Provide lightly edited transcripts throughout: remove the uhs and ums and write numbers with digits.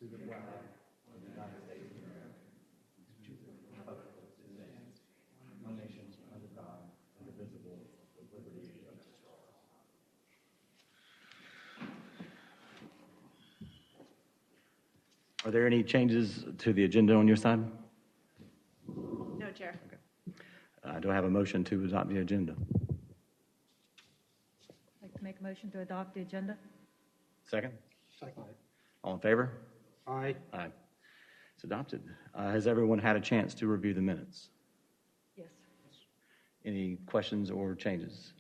to the flag of the United States of America, to the republic for which it stands, one nation under God, indivisible, with liberty and justice for all. Are there any changes to the agenda on your side? No, Chair. Okay. Do I have a motion to adopt the agenda? I'd like to make a motion to adopt the agenda. Second? Second. All in favor? Aye. Aye. It's adopted. Has everyone had a chance to review the minutes? Yes. Any questions or changes?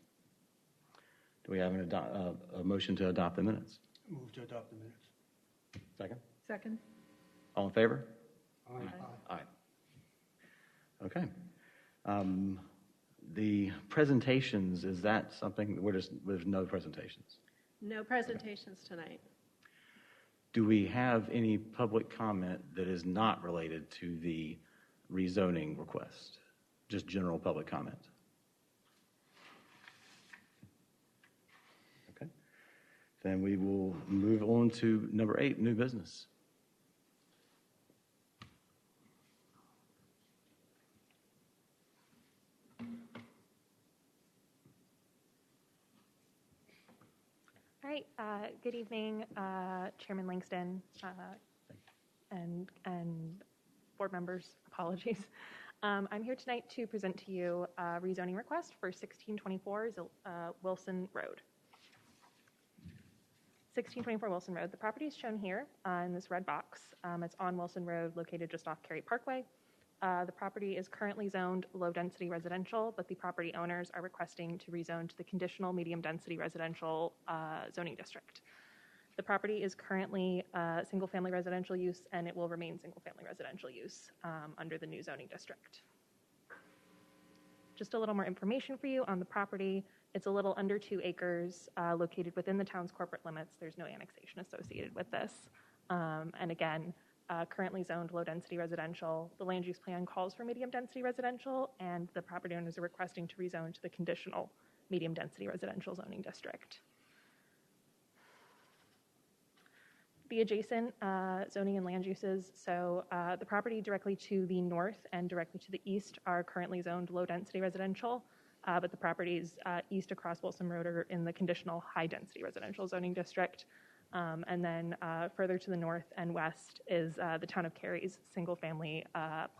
Do we have a motion to adopt the minutes? Move to adopt the minutes. Second? Second. All in favor? Aye. Aye. Okay. The presentations, is that something, there's no presentations? No presentations tonight. Do we have any public comment that is not related to the rezoning request? Just general public comment? Okay. Then we will move on to number 8, new business. All right, good evening, Chairman Langston and board members, apologies. I'm here tonight to present to you a rezoning request for 1624 Wilson Road. 1624 Wilson Road, the property is shown here in this red box. It's on Wilson Road, located just off Cary Parkway. The property is currently zoned low-density residential, but the property owners are requesting to rezone to the conditional medium-density residential zoning district. The property is currently single-family residential use, and it will remain single-family residential use under the new zoning district. Just a little more information for you on the property. It's a little under 2 acres, located within the town's corporate limits. There's no annexation associated with this. And again, currently zoned low-density residential. The land use plan calls for medium-density residential, and the property owners are requesting to rezone to the conditional medium-density residential zoning district. The adjacent zoning and land uses, so the property directly to the north and directly to the east are currently zoned low-density residential, but the properties east across Wilson Road are in the conditional high-density residential zoning district. And then further to the north and west is the town of Cary's single-family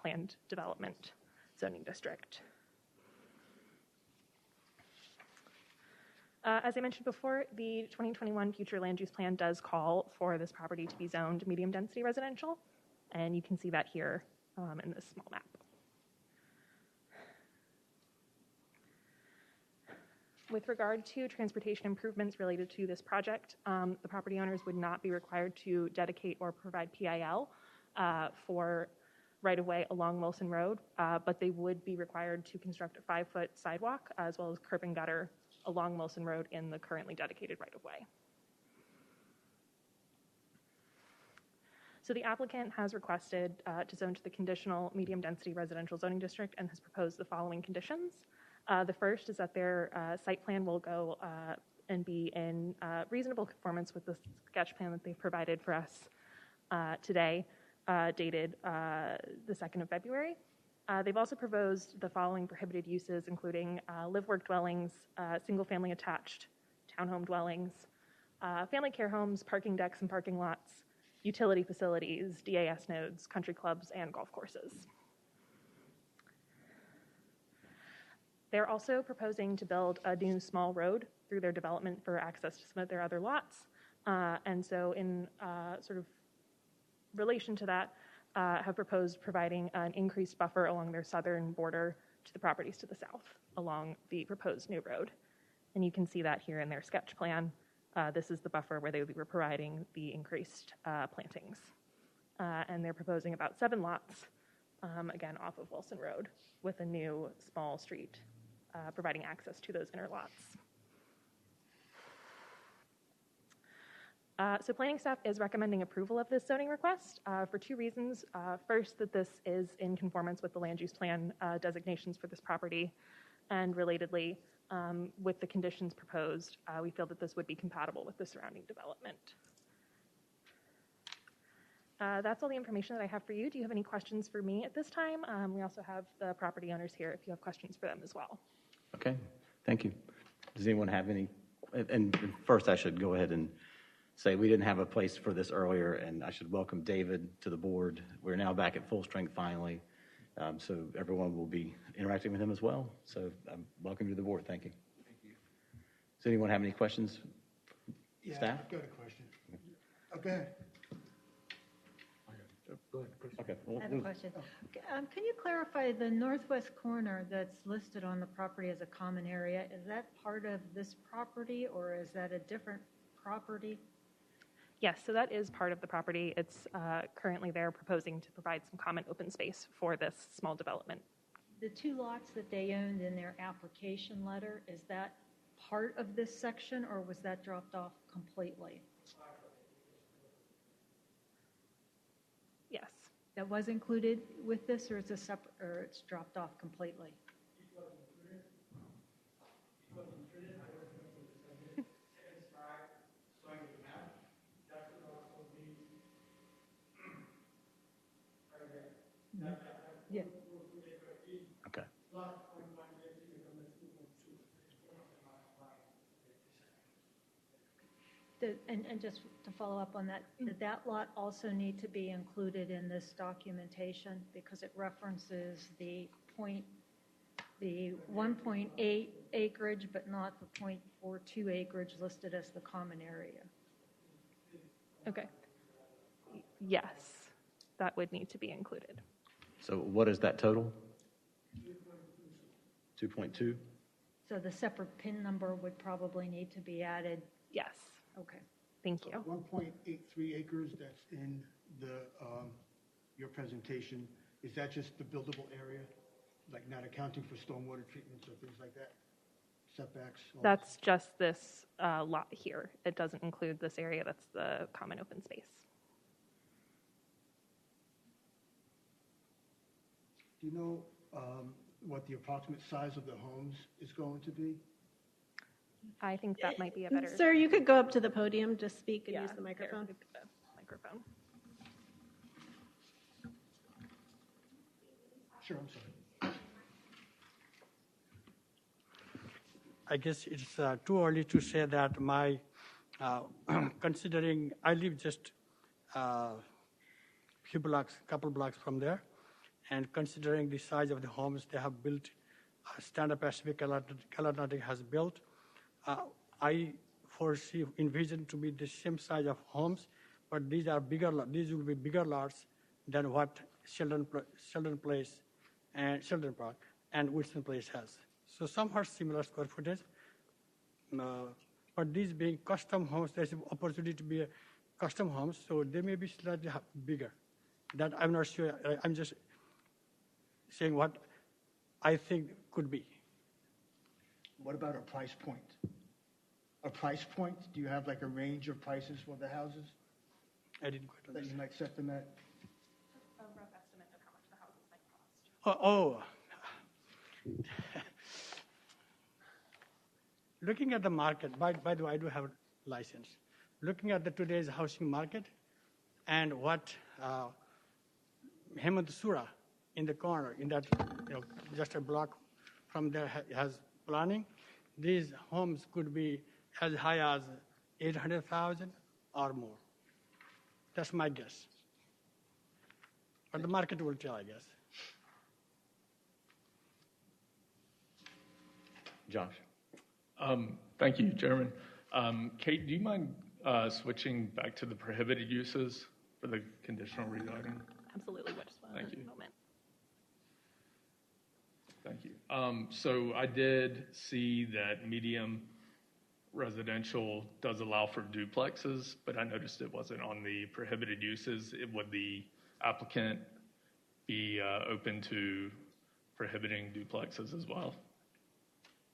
planned development zoning district. As I mentioned before, the 2021 future land use plan does call for this property to be zoned medium-density residential, and you can see that here in this small map. With regard to transportation improvements related to this project, the property owners would not be required to dedicate or provide PIL for right-of-way along Wilson Road, but they would be required to construct a 5-foot sidewalk as well as curb and gutter along Wilson Road in the currently dedicated right-of-way. So the applicant has requested to zone to the conditional medium-density residential zoning district and has proposed the following conditions. The first is that their site plan will go and be in reasonable conformance with the sketch plan that they've provided for us today, dated the 2nd of February. They've also proposed the following prohibited uses, including live-work dwellings, single-family attached townhome dwellings, family care homes, parking decks and parking lots, utility facilities, DAS nodes, country clubs, and golf courses. They're also proposing to build a new small road through their development for access to some of their other lots. And so in sort of relation to that, have proposed providing an increased buffer along their southern border to the properties to the south along the proposed new road. And you can see that here in their sketch plan. This is the buffer where they would be providing the increased plantings. And they're proposing about 7 lots, again, off of Wilson Road with a new small street providing access to those inner lots. So planning staff is recommending approval of this zoning request for 2 reasons. First, that this is in conformance with the land use plan designations for this property, and relatedly, with the conditions proposed, we feel that this would be compatible with the surrounding development. That's all the information that I have for you. Do you have any questions for me at this time? We also have the property owners here if you have questions for them as well. Okay, thank you. Does anyone have any? And first, I should go ahead and say we didn't have a place for this earlier, and I should welcome David to the board. We're now back at full strength finally, so everyone will be interacting with him as well. So welcome to the board. Thank you. Thank you. Does anyone have any questions? Yeah, Staff? I've got a question. Oh, go ahead. Go ahead, Chris. Okay. I have a question. Can you clarify the northwest corner that's listed on the property as a common area? Is that part of this property or is that a different property? Yes, so that is part of the property. It's currently they're proposing to provide some common open space for this small development. The 2 lots that they owned in their application letter, is that part of this section or was that dropped off completely? Yes. That was included with this or it's a separate, or it's dropped off completely? Yeah. Okay. And just to follow up on that, did that lot also need to be included in this documentation because it references the 1.8 acreage, but not the 0.42 acreage listed as the common area? Okay. Yes, that would need to be included. So what is that total? 2.2? So the separate PIN number would probably need to be added. Yes. Okay. Thank you. 1.83 acres that's in the your presentation, is that just the buildable area? Like not accounting for stormwater treatments or things like that? Setbacks? That's just this lot here. It doesn't include this area. That's the common open space. Do you know what the approximate size of the homes is going to be? I think that might be a better. Sir, you could go up to the podium, just speak and use the there, microphone. the microphone. Sure, I'm sorry. I guess it's too early to say that my, considering I live just few blocks, couple blocks from there, and considering the size of the homes they have built, Standard Pacific Atlantic has built, I foresee, envision to be the same size of homes, but these are bigger. These will be bigger lots than what Sheldon Place and Sheldon Park and Wilson Place has. So some are similar square footage, but these being custom homes, there's an opportunity to be a custom homes, so they may be slightly bigger. That I'm not sure. I'm just saying what I think could be. What about a price point? A price point? Do you have like a range of prices for the houses? I didn't quite understand. That you might set them at? A rough estimate of how much the houses might cost. Looking at the market, by the way, I do have a license. Looking at today's housing market and what Hemant Sura in the corner, in that, just a block from there has planning, these homes could be as high as 800,000 or more. That's my guess. But the market will tell, I guess. Josh. Thank you, Chairman. Kate, do you mind switching back to the prohibited uses for the conditional rezoning? Absolutely. Just Thank you. Moment. Thank you. So I did see that medium residential does allow for duplexes, but I noticed it wasn't on the prohibited uses. Would the applicant be open to prohibiting duplexes as well?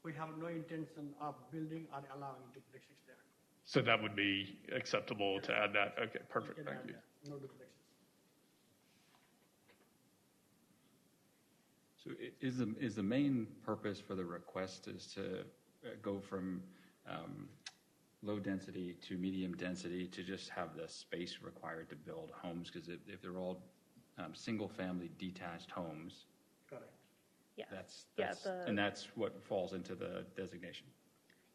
We have no intention of building or allowing duplexes there. So that would be acceptable to add that? Okay, perfect. Thank you. No duplexes. So is the main purpose for the request is to go from low density to medium density to just have the space required to build homes? Because if they're all single-family detached homes, Correct. Yes. and that's what falls into the designation.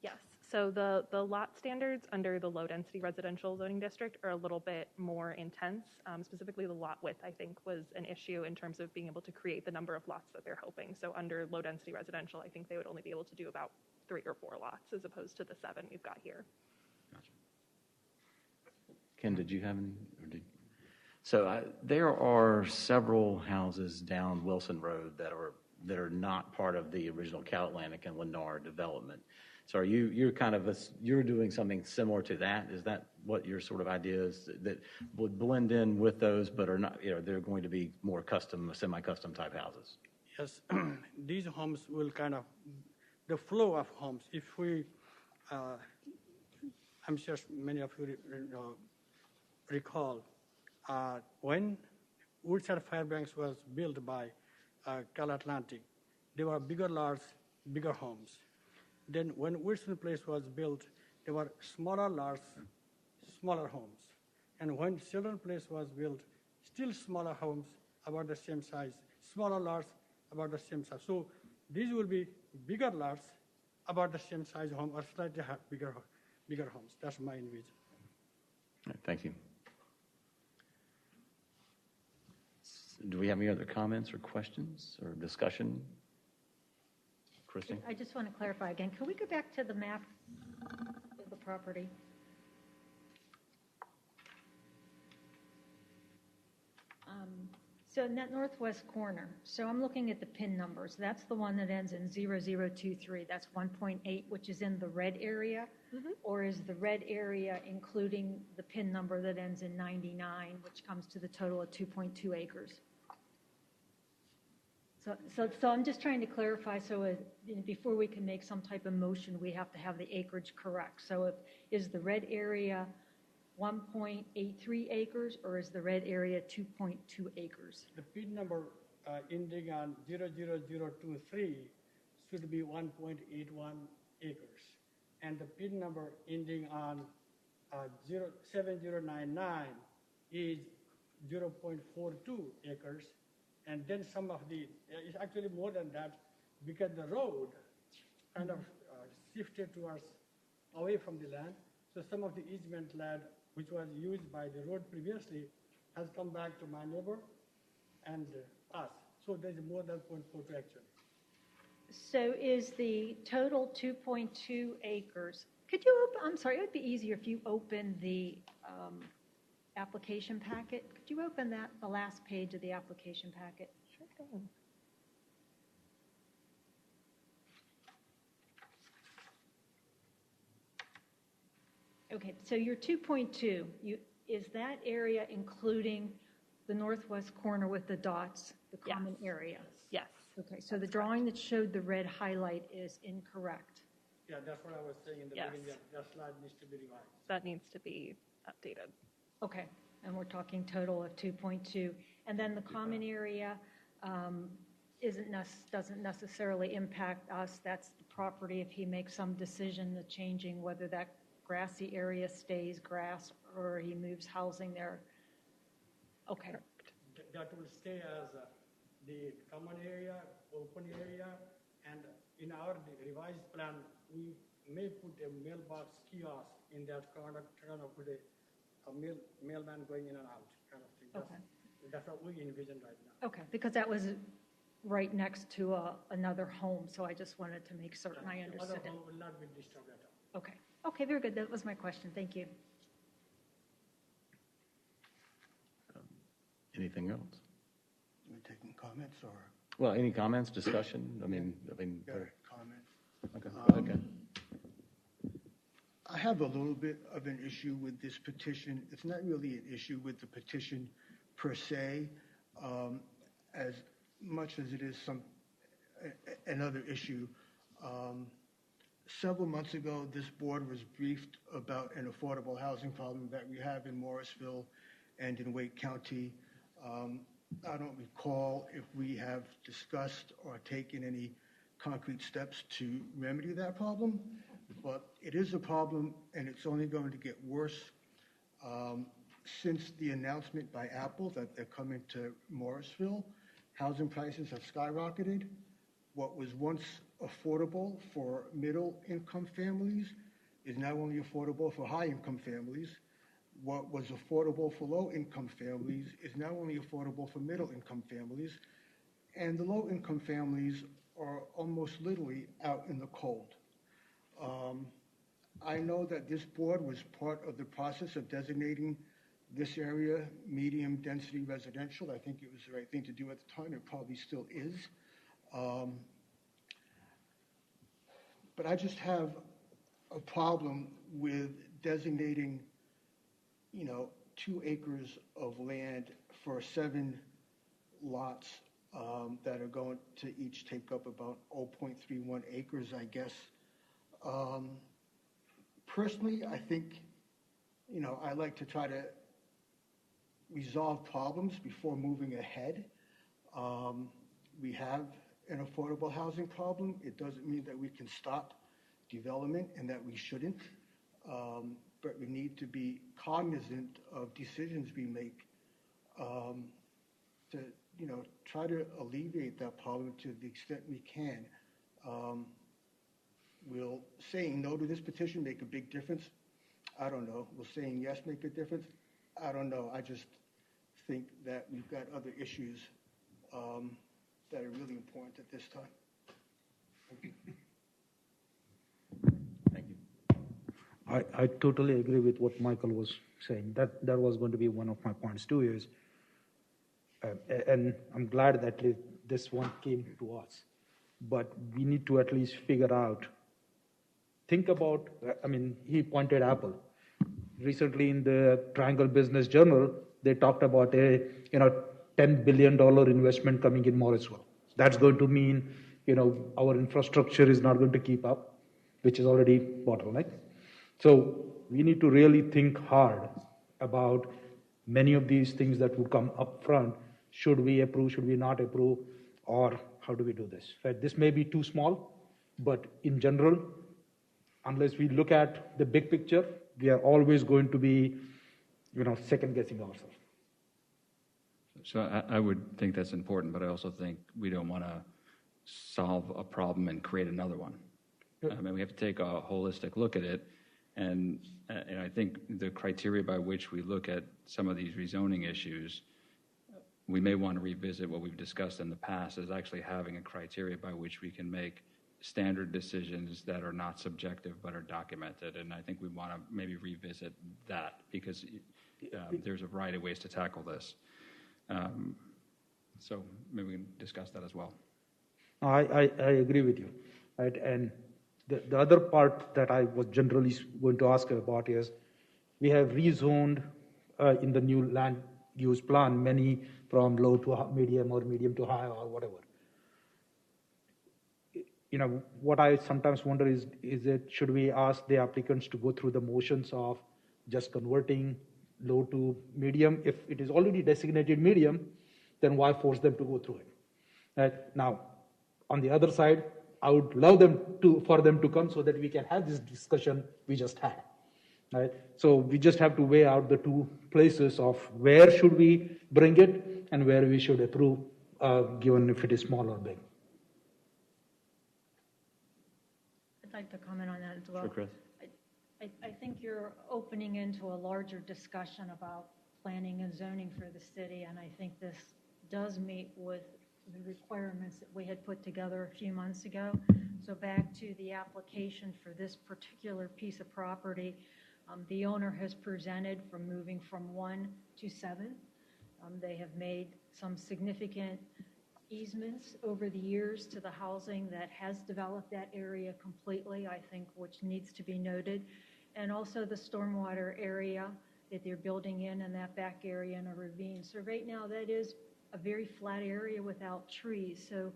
Yes. So the lot standards under the low-density residential zoning district are a little bit more intense. Specifically, the lot width, I think, was an issue in terms of being able to create the number of lots that they're hoping. So under low-density residential, I think they would only be able to do about 3 or 4 lots as opposed to the 7 we've got here. Gotcha. Ken, did you have any? So there are several houses down Wilson Road that are not part of the original Cal Atlantic and Lennar development. So you're doing something similar to that? Is that what your sort of idea is, that would blend in with those, but are not, they're going to be more custom, semi-custom type houses? Yes, these homes will kind of, the flow of homes, if we, I'm sure many of you recall, when Woodside Fairbanks was built by Cal Atlantic, there were bigger lots, bigger homes. Then when Wilson Place was built, there were smaller lots, smaller homes. And when Children Place was built, still smaller homes, about the same size, smaller lots, about the same size. So these will be bigger lots, about the same size home, or slightly bigger homes. That's my envision. All right, thank you. Do we have any other comments or questions or discussion? Christy? I just want to clarify again. Can we go back to the map of the property? So in that northwest corner, so I'm looking at the PIN numbers. That's the one that ends in 0023. That's 1.8, which is in the red area? Mm-hmm. Or is the red area including the PIN number that ends in 99, which comes to the total of 2.2 acres? So I'm just trying to clarify, so before we can make some type of motion, we have to have the acreage correct. So is the red area 1.83 acres, or is the red area 2.2 acres? The PIN number ending on 00023 should be 1.81 acres. And the PIN number ending on 7099 is 0.42 acres. And then some of it's actually more than that, because the road kind of shifted towards away from the land. So some of the easement land, which was used by the road previously, has come back to my neighbor and us. So there's more than 0.42 actually. So is the total 2.2 acres? Could you open, I'm sorry, it would be easier if you opened the application packet. Could you open that, the last page of the application packet? Sure thing. Okay, so your 2.2, is that area including the northwest corner with the dots, the common area? Yes. Okay, so the drawing that showed the red highlight is incorrect. Yeah, that's what I was saying in the Yes. beginning. That slide needs to be revised. That needs to be updated. Okay, and we're talking total of 2.2. And then the common area doesn't necessarily impact us. That's the property if he makes some decision to changing whether that grassy area stays grass or he moves housing there. Okay. That will stay as the common area, open area, and in our revised plan, we may put a mailbox kiosk in that corner, kind of with a mailman going in and out kind of thing. That's what we envision right now. Okay, because that was right next to another home, so I just wanted to make certain I understood The it. other home will not be disturbed at all. Okay. Okay, very good. That was my question. Thank you. Anything else? Are we taking comments or Well, any comments, discussion? I mean, comments? okay. I have a little bit of an issue with this petition. It's not really an issue with the petition per se, as much as it is another issue. Several months ago, this board was briefed about an affordable housing problem that we have in Morrisville and in Wake County. I don't recall if we have discussed or taken any concrete steps to remedy that problem. But it is a problem, and it's only going to get worse since the announcement by Apple that they're coming to Morrisville. Housing prices have skyrocketed. What was once affordable for middle-income families is now only affordable for high-income families. What was affordable for low-income families is now only affordable for middle-income families. And the low-income families are almost literally out in the cold. I know that this board was part of the process of designating this area medium-density residential. I think it was the right thing to do at the time. It probably still is. But I just have a problem with designating, 2 acres of land for 7 lots that are going to each take up about 0.31 acres, I guess. Personally, I think, I like to try to resolve problems before moving ahead. We have an affordable housing problem. It doesn't mean that we can stop development and that we shouldn't, but we need to be cognizant of decisions we make to, try to alleviate that problem to the extent we can. Will saying no to this petition make a big difference? I don't know. Will saying yes make a difference? I don't know. I just think that we've got other issues that are really important at this time. Thank you. Thank you. I totally agree with what Michael was saying. That was going to be one of my points too. Is and I'm glad that this one came to us, but we need to at least figure out. Think about. He pointed Apple. Recently, in the Triangle Business Journal, they talked about a $10 billion investment coming in Morrisville. That's going to mean our infrastructure is not going to keep up, which is already bottleneck. So we need to really think hard about many of these things that would come up front. Should we approve? Should we not approve? Or how do we do this? Right? This may be too small, but in general, unless we look at the big picture, we are always going to be, second guessing ourselves. So I would think that's important, but I also think we don't want to solve a problem and create another one. We have to take a holistic look at it, and I think the criteria by which we look at some of these rezoning issues, we may want to revisit what we've discussed in the past as actually having a criteria by which we can make standard decisions that are not subjective but are documented, and I think we want to maybe revisit that because there's a variety of ways to tackle this. So maybe we can discuss that as well. I agree with you, right? And the other part that I was generally going to ask about is we have rezoned in the new land use plan many from low to medium or medium to high or whatever. What I sometimes wonder is should we ask the applicants to go through the motions of just converting low to medium? If it is already designated medium, then why force them to go through it? Right? Now, on the other side, I would love for them to come so that we can have this discussion we just had. Right? So we just have to weigh out the two places of where should we bring it and where we should approve, given if it is small or big. I'd like to comment on that as well. Sure, Chris. I think you're opening into a larger discussion about planning and zoning for the city, and I think this does meet with the requirements that we had put together a few months ago. So back to the application for this particular piece of property, the owner has presented from moving from 1 to 7. They have made some significant easements over the years to the housing that has developed that area completely, I think, which needs to be noted. And also the stormwater area that they're building in that back area in a ravine. So right now that is a very flat area without trees. So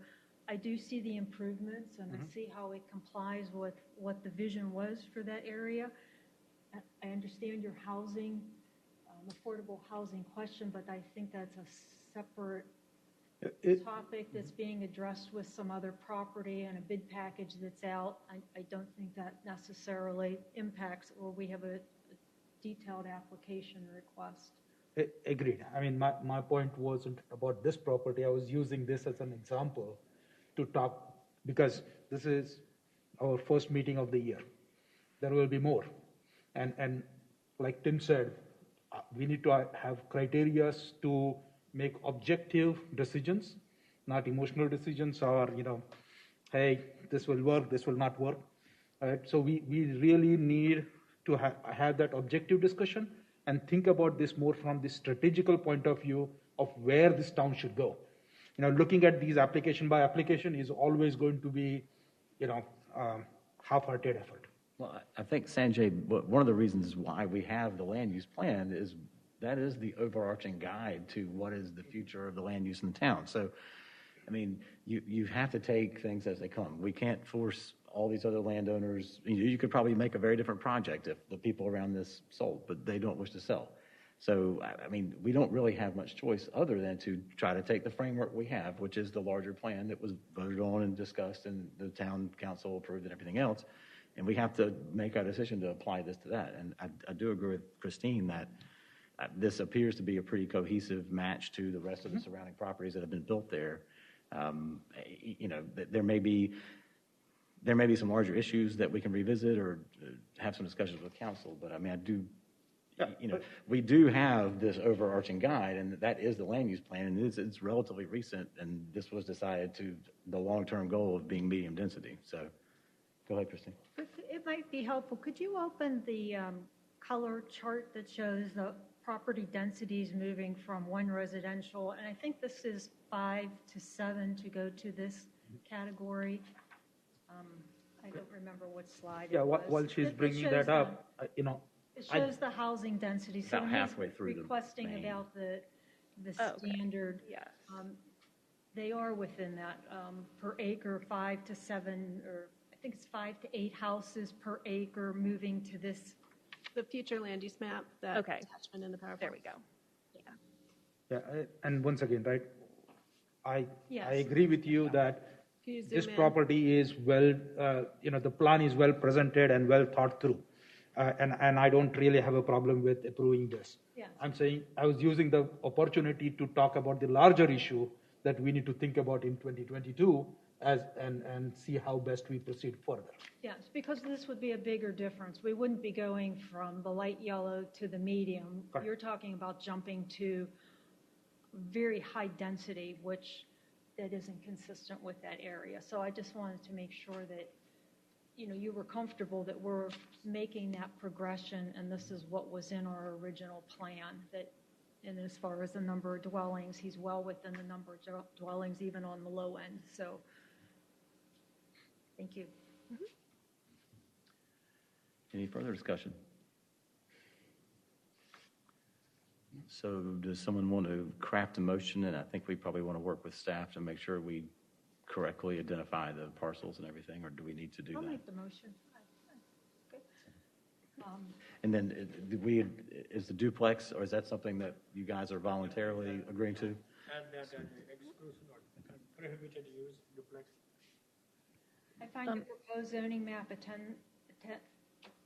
I do see the improvements and I see how it complies with what the vision was for that area. I understand your housing, affordable housing question, but I think that's a separate It- topic that's being addressed with some other property and a bid package that's out, I don't think that necessarily impacts, or we have a detailed application request. Agreed. I mean, my point wasn't about this property. I was using this as an example to talk, because this is our first meeting of the year. There will be more. And like Tim said, we need to have criteria to make objective decisions, not emotional decisions or, hey, this will work, this will not work. Right? So we really need to have that objective discussion and think about this more from the strategical point of view of where this town should go. Looking at these application by application is always going to be, half-hearted effort. Well, I think, Sanjay, one of the reasons why we have the land use plan is that is the overarching guide to what is the future of the land use in the town. So, I mean, you have to take things as they come. We can't force all these other landowners. You could probably make a very different project if the people around this sold, but they don't wish to sell. So, I mean, we don't really have much choice other than to try to take the framework we have, which is the larger plan that was voted on and discussed and the town council approved and everything else. And we have to make our decision to apply this to that. And I do agree with Christine that this appears to be a pretty cohesive match to the rest of the surrounding properties that have been built there. There may be some larger issues that we can revisit or have some discussions with council. But I mean, we do have this overarching guide, and that is the land use plan, and it's relatively recent, and this was decided to the long-term goal of being medium density. So, go ahead, Christine. It might be helpful. Could you open the color chart that shows the property densities moving from one residential, and I think this is 5 to 7 to go to this category. I don't remember what slide it was. While she's bringing that up, It shows the housing density. So About halfway through the requesting main. about the okay. standard. Yes. They are within that per acre, 5 to 7, or I think it's 5 to 8 houses per acre moving to this. The future land use map, that Okay. attachment in the PowerPoint. There we go. Yeah, and once again, right, I Yes. agree with you that Can you zoom this in? property is well, the plan is well presented and well thought through. And I don't really have a problem with approving this. Yes. I'm saying I was using the opportunity to talk about the larger issue that we need to think about in 2022 and see how best we proceed further. Yes, because this would be a bigger difference. We wouldn't be going from the light yellow to the medium. Correct. You're talking about jumping to very high density, which that isn't consistent with that area. So I just wanted to make sure that, you were comfortable that we're making that progression, and this is what was in our original plan. And as far as the number of dwellings, he's well within the number of dwellings, even on the low end. So, thank you. Any further discussion? So does someone want to craft a motion? And I think we probably want to work with staff to make sure we correctly identify the parcels and everything, or do we need to do I'll that? make the motion. Okay. And then is the duplex, or is that something that you guys are voluntarily agreeing to? And that exclusive or prohibited use duplex. I find the proposed zoning map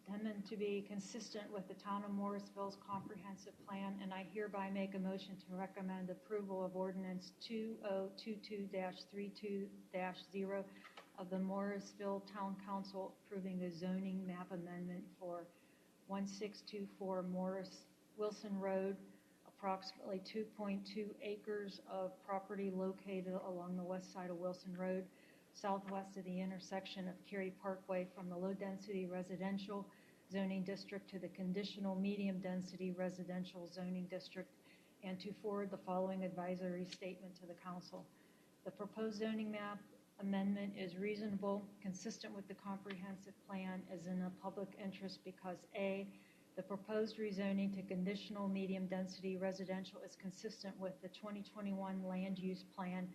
amendment to be consistent with the town of Morrisville's comprehensive plan, and I hereby make a motion to recommend approval of ordinance 2022-32-0 of the Morrisville Town Council approving the zoning map amendment for 1624 Wilson Road, approximately 2.2 acres of property located along the west side of Wilson Road, southwest of the intersection of Cary Parkway, from the low-density residential zoning district to the conditional medium-density residential zoning district, and to forward the following advisory statement to the council. The proposed zoning map amendment is reasonable, consistent with the comprehensive plan, as in the public interest because A, the proposed rezoning to conditional medium-density residential is consistent with the 2021 land use plan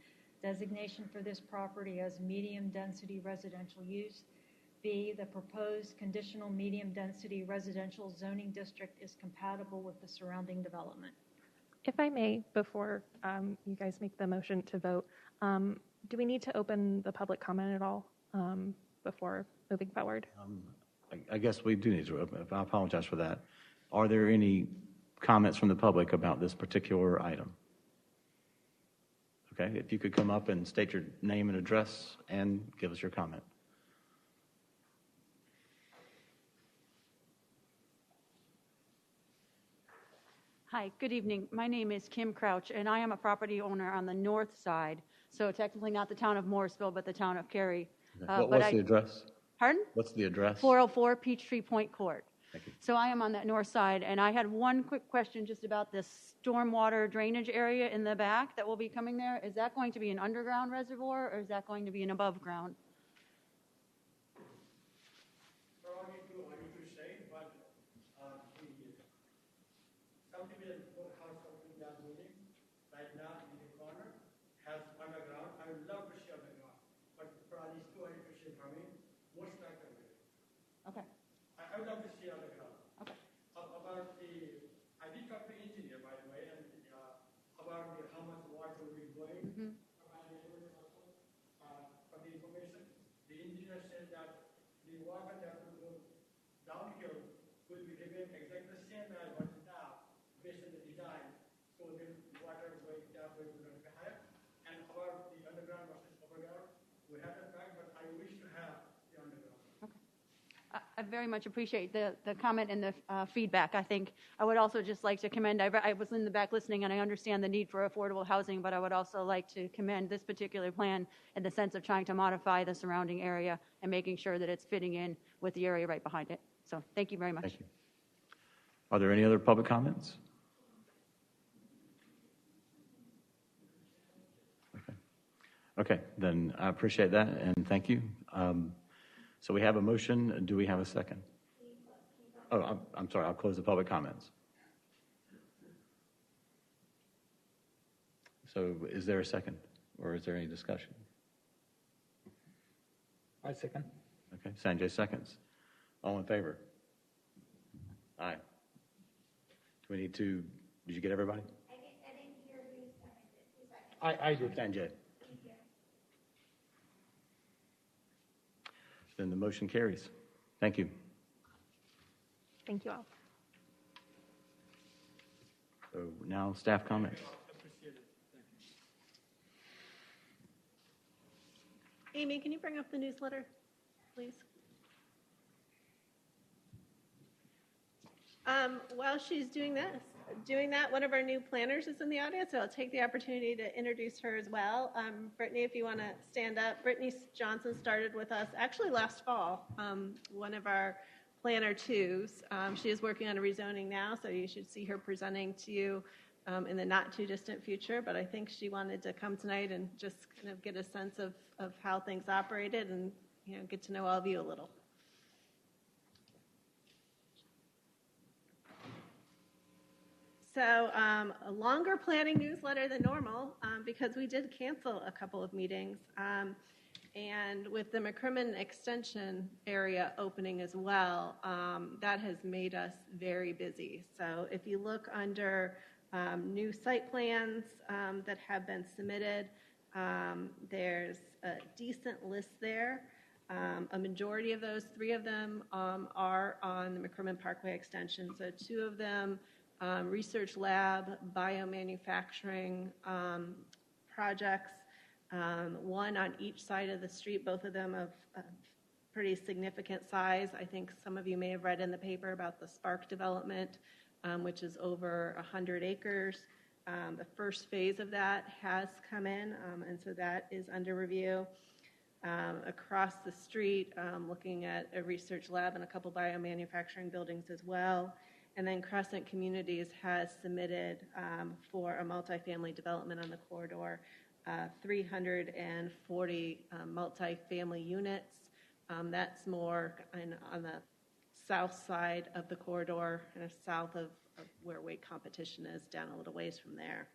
designation for this property as medium-density residential use. B, the proposed conditional medium-density residential zoning district is compatible with the surrounding development. If I may, before you guys make the motion to vote, do we need to open the public comment at all before moving forward? I guess we do need to open it. I apologize for that. Are there any comments from the public about this particular item? Okay, if you could come up and state your name and address and give us your comment. Hi, good evening. My name is Kim Crouch, and I am a property owner on the north side, so technically not the town of Morrisville, but the town of Cary. Okay. What's the address? Pardon? What's the address? 404 Peachtree Point Court. Thank you. So I am on that north side, and I had one quick question just about this stormwater drainage area in the back that will be coming there. Is that going to be an underground reservoir, or is that going to be an above ground? Subdivision courthouse opening that building right now in the corner has underground. I would love to see underground, but probably it's too early to see for me. Most likely. Okay. I would love to see underground. Okay. About the, I did talk to the engineer by the way, and about how much water will be going. Mm-hmm. For the information, the engineer said that the water that will go downhill will be remain exactly the same as what is now, based on the design. So the water going that way will not be higher. And about the underground versus overground, we have the fact, but I wish to have the underground. I very much appreciate the comment and the feedback. I think I would also just like to commend, I was in the back listening, and I understand the need for affordable housing, but I would also like to commend this particular plan in the sense of trying to modify the surrounding area and making sure that it's fitting in with the area right behind it. So thank you very much. Thank you. Are there any other public comments? Okay, then I appreciate that, and thank you. So we have a motion. Do we have a second? Oh, I'm sorry. I'll close the public comments. So is there a second, or is there any discussion? I second. Okay, Sanjay seconds. All in favor? Aye. Do we need to, did you get everybody? I didn't hear who seconded. I did. Sanjay. Then the motion carries. Thank you. Thank you all. So now staff comments. Amy, can you bring up the newsletter, please? While she's doing that, one of our new planners is in the audience, so I'll take the opportunity to introduce her as well. Brittany, if you want to stand up. Brittany Johnson started with us actually last fall, one of our planner twos. She is working on a rezoning now, so you should see her presenting to you in the not too distant future, but I think she wanted to come tonight and just kind of get a sense of how things operated and get to know all of you a little. So a longer planning newsletter than normal because we did cancel a couple of meetings. And with the McCrimmon Extension area opening as well, that has made us very busy. So if you look under new site plans that have been submitted, there's a decent list there. A majority of those, 3 of them, are on the McCrimmon Parkway Extension. So 2 of them, research lab, biomanufacturing projects, 1 on each side of the street, both of them of pretty significant size. I think some of you may have read in the paper about the Spark development, which is over 100 acres. The first phase of that has come in, and so that is under review. Across the street, looking at a research lab and a couple biomanufacturing buildings as well. And then Crescent Communities has submitted for a multifamily development on the corridor, 340 multifamily units. That's more on the south side of the corridor, kind of south of where Wake Competition is, down a little ways from there.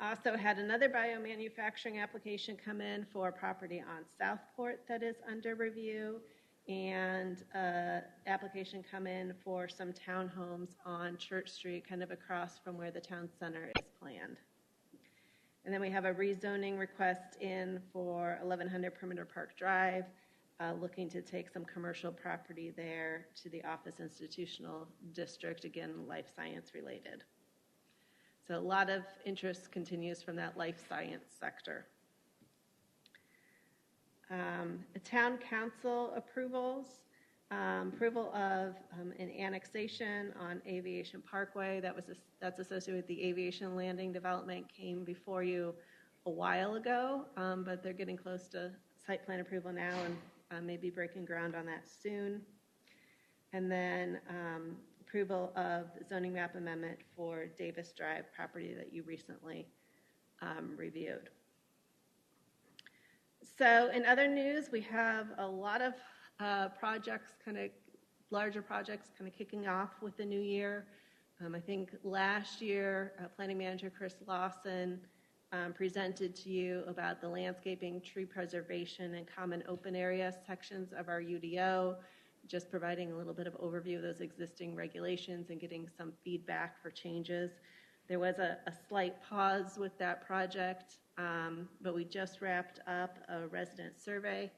Also had another biomanufacturing application come in for property on Southport that is under review. and application come in for some townhomes on Church Street, kind of across from where the town center is planned. And then we have a rezoning request in for 1100 Perimeter Park Drive, looking to take some commercial property there to the office institutional district, again, life science related. So a lot of interest continues from that life science sector. Town council approvals, approval of an annexation on Aviation Parkway that's associated with the aviation landing development came before you a while ago, but they're getting close to site plan approval now and maybe breaking ground on that soon. And then approval of the zoning map amendment for Davis Drive property that you recently reviewed. So in other news, we have a lot of projects, larger projects kicking off with the new year. I think last year, Planning Manager Chris Lawson presented to you about the landscaping, tree preservation, and common open area sections of our UDO, just providing a little bit of overview of those existing regulations and getting some feedback for changes. There was a slight pause with that project, but we just wrapped up a resident survey.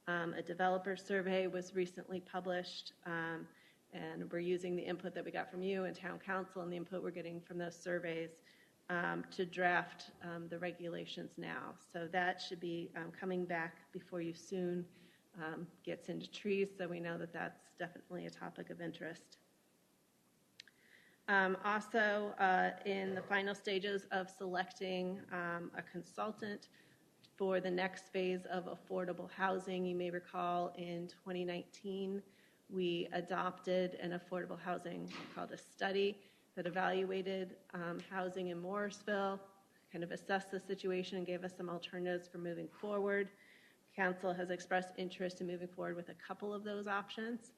A developer survey was recently published, and we're using the input that we got from you and town council and the input we're getting from those surveys to draft the regulations now. So that should be coming back before you soon, gets into trees, so we know that that's definitely a topic of interest. Also, in the final stages of selecting a consultant for the next phase of affordable housing. You may recall in 2019, we adopted an affordable housing called a study that evaluated housing in Morrisville, kind of assessed the situation and gave us some alternatives for moving forward. Council has expressed interest in moving forward with a couple of those options.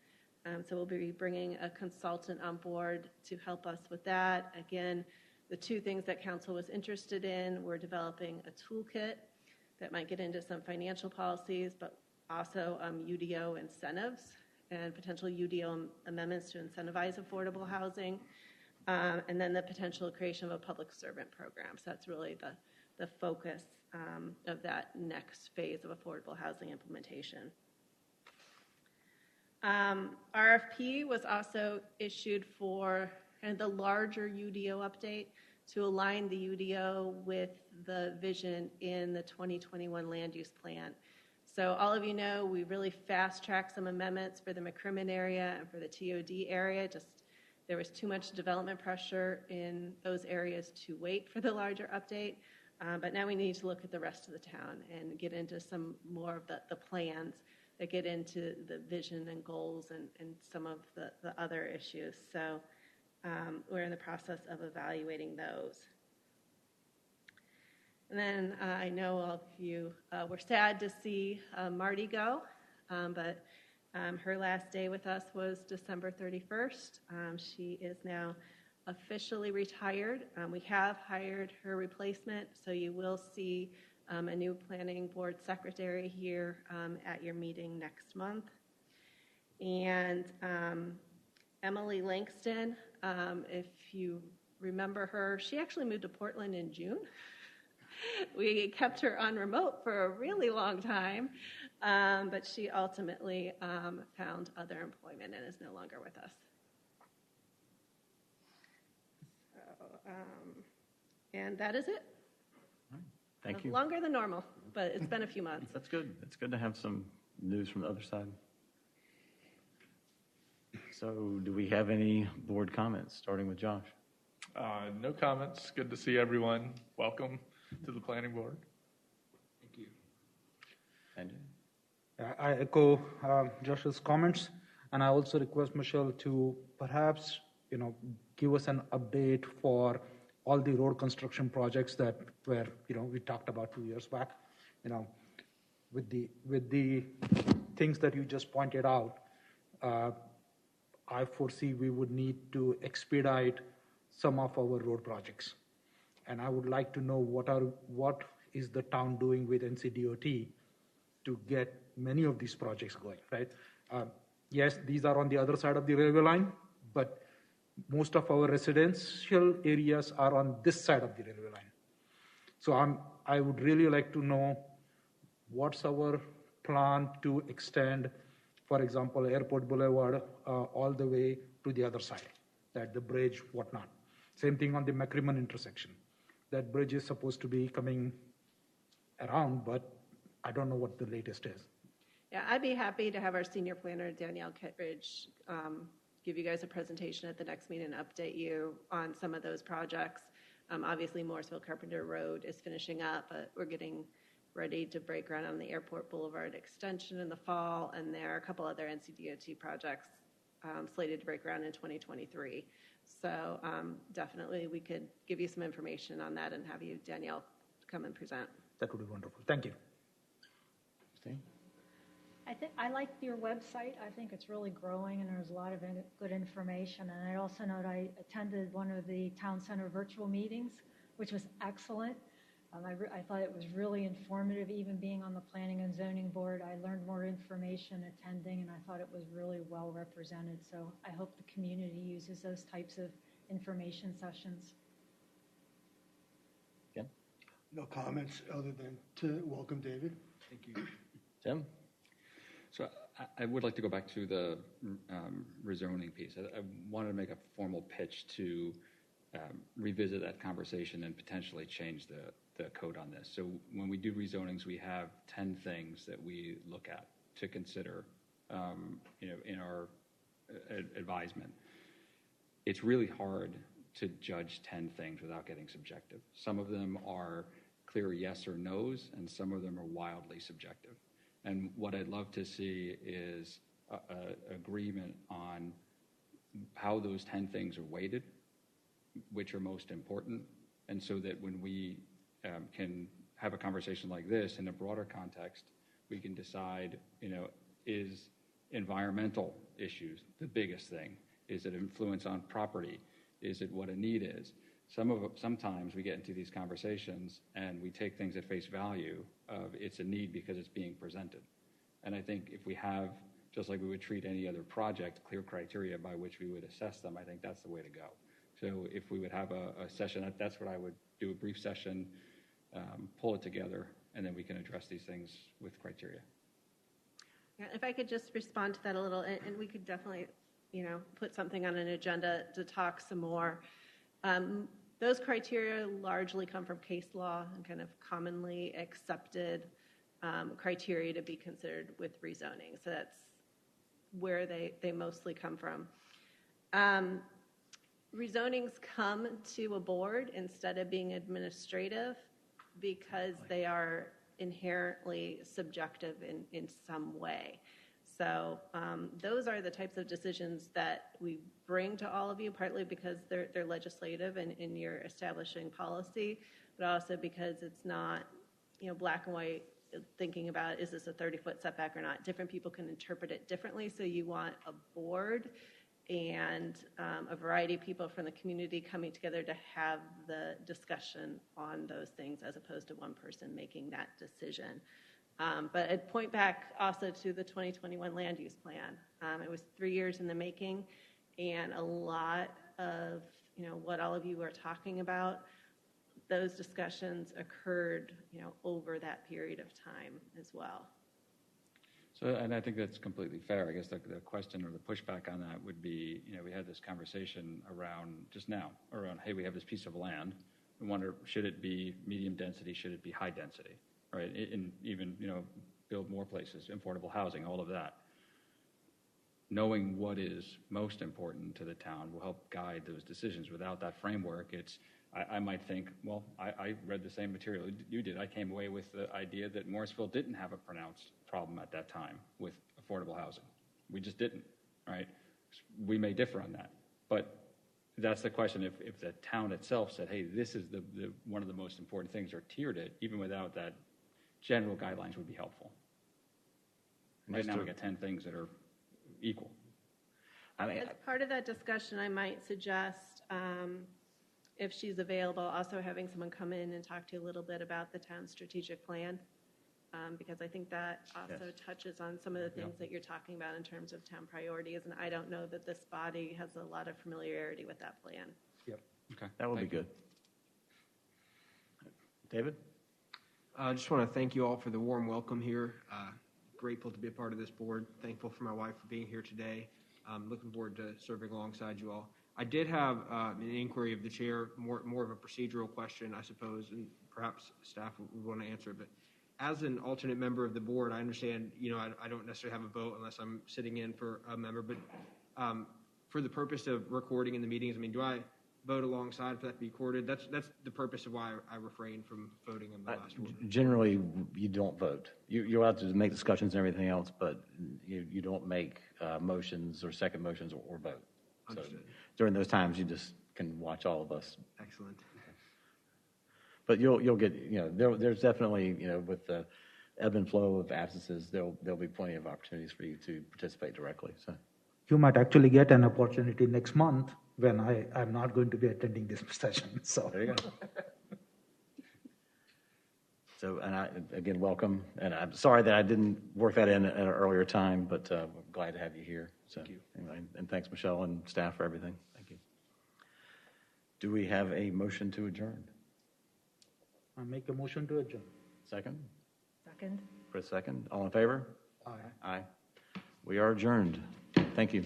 So we'll be bringing a consultant on board to help us with that. Again, the two things that council was interested in were developing a toolkit that might get into some financial policies, but also UDO incentives and potential UDO amendments to incentivize affordable housing, and then the potential creation of a public servant program. So that's really the focus of that next phase of affordable housing implementation. RFP was also issued for kind of the larger UDO update to align the UDO with the vision in the 2021 land use plan. So all of you know we really fast-tracked some amendments for the McCrimmon area and for the TOD area. Just there was too much development pressure in those areas to wait for the larger update. But now we need to look at the rest of the town and get into some more of the plans that get into the vision and goals and some of the other issues. So we're in the process of evaluating those. And then I know all of you were sad to see Marty go, but her last day with us was December 31st. She is now officially retired. We have hired her replacement, so you will see a new planning board secretary here at your meeting next month. And Emily Langston, if you remember her, she actually moved to Portland in June. We kept her on remote for a really long time, but she ultimately found other employment and is no longer with us. So, and that is it. Thank you. Longer than normal, but it's been a few months. That's good. It's good to have some news from the other side. So do we have any board comments, starting with Josh? No comments. Good to see everyone. Welcome to the planning board. Thank you. Andrew? I echo Josh's comments, and I also request Michelle to perhaps, give us an update for all the road construction projects that were, we talked about 2 years back. With the things that you just pointed out, I foresee we would need to expedite some of our road projects. And I would like to know what is the town doing with NCDOT to get many of these projects going, right? Yes, these are on the other side of the railway line, but most of our residential areas are on this side of the railway line. So I would really like to know what's our plan to extend, for example, Airport Boulevard all the way to the other side, that the bridge, whatnot. Same thing on the McCrimmon intersection. That bridge is supposed to be coming around, but I don't know what the latest is. Yeah, I'd be happy to have our senior planner, Danielle Kittredge, give you guys a presentation at the next meeting and update you on some of those projects. Obviously, Morrisville Carpenter Road is finishing up, but we're getting ready to break ground on the Airport Boulevard extension in the fall, and there are a couple other NCDOT projects slated to break ground in 2023. So definitely we could give you some information on that and have you, Danielle, come and present. That would be wonderful. Thank you. Christine? I like your website. I think it's really growing, and there's a lot of good information. And I also know that I attended one of the town center virtual meetings, which was excellent. I thought it was really informative. Even being on the planning and zoning board, I learned more information attending, and I thought it was really well represented. So I hope the community uses those types of information sessions. Ken? No comments other than to welcome David. Thank you. Tim? So I would like to go back to the rezoning piece. I wanted to make a formal pitch to revisit that conversation and potentially change the code on this. So when we do rezonings, we have 10 things that we look at to consider, in our advisement. It's really hard to judge 10 things without getting subjective. Some of them are clear yes or no's, and some of them are wildly subjective. And what I'd love to see is an agreement on how those 10 things are weighted, which are most important, and so that when we can have a conversation like this in a broader context, we can decide, is environmental issues the biggest thing? Is it influence on property? Is it what a need is? Sometimes we get into these conversations and we take things at face value of it's a need because it's being presented. And I think if we have, just like we would treat any other project, clear criteria by which we would assess them, I think that's the way to go. So if we would have a session, that's what I would do, a brief session, pull it together, and then we can address these things with criteria. Yeah, if I could just respond to that a little, and we could definitely, put something on an agenda to talk some more. Those criteria largely come from case law and kind of commonly accepted criteria to be considered with rezoning. So that's where they mostly come from. Rezonings come to a board instead of being administrative because they are inherently subjective in some way. So those are the types of decisions that we bring to all of you, partly because they're legislative and you're establishing policy, but also because it's not, black and white thinking about, is this a 30-foot setback or not? Different people can interpret it differently, so you want a board and a variety of people from the community coming together to have the discussion on those things as opposed to one person making that decision. But I'd point back also to the 2021 land use plan. It was 3 years in the making, and a lot of what all of you are talking about, those discussions occurred over that period of time as well. So, and I think that's completely fair. I guess the question or the pushback on that would be, we had this conversation around, hey, we have this piece of land. We wonder, should it be medium density? Should it be high density? Right? And even, build more places, affordable housing, all of that. Knowing what is most important to the town will help guide those decisions. Without that framework, I might think, well, I read the same material you did. I came away with the idea that Morrisville didn't have a pronounced problem at that time with affordable housing. We just didn't, right? We may differ on that. But that's the question. If the town itself said, hey, this is the one of the most important things, or tiered it, even without that, general guidelines would be helpful. Right now we got 10 things that are equal. As part of that discussion, I might suggest, if she's available, also having someone come in and talk to you a little bit about the town's strategic plan. because I think that also touches on some of the things that you're talking about in terms of town priorities, and I don't know that this body has a lot of familiarity with that plan. Yep. Okay. That would be good. David? I just want to thank you all for the warm welcome here. Grateful to be a part of this board. Thankful for my wife for being here today. Looking forward to serving alongside you all. I did have an inquiry of the chair, more of a procedural question, I suppose, and perhaps staff would want to answer it. But as an alternate member of the board, I understand, I don't necessarily have a vote unless I'm sitting in for a member. But for the purpose of recording in the meetings, do I vote alongside for that to be recorded? That's the purpose of why I refrained from voting on the last one. Generally, you don't vote. You're allowed to make discussions and everything else, but you don't make motions or second motions or vote. Understood. So during those times, you just can watch all of us. Excellent. But you'll get, there's definitely, with the ebb and flow of absences, there'll be plenty of opportunities for you to participate directly. So You might actually get an opportunity next month when I'm not going to be attending this session. So there you go. So, and I, again, welcome. And I'm sorry that I didn't work that in at an earlier time, but I'm glad to have you here. So, Thank you. Anyway, and thanks, Michelle and staff, for everything. Thank you. Do we have a motion to adjourn? I make a motion to adjourn. Second? Second. Chris, second. All in favor? Aye. Aye. We are adjourned. Thank you.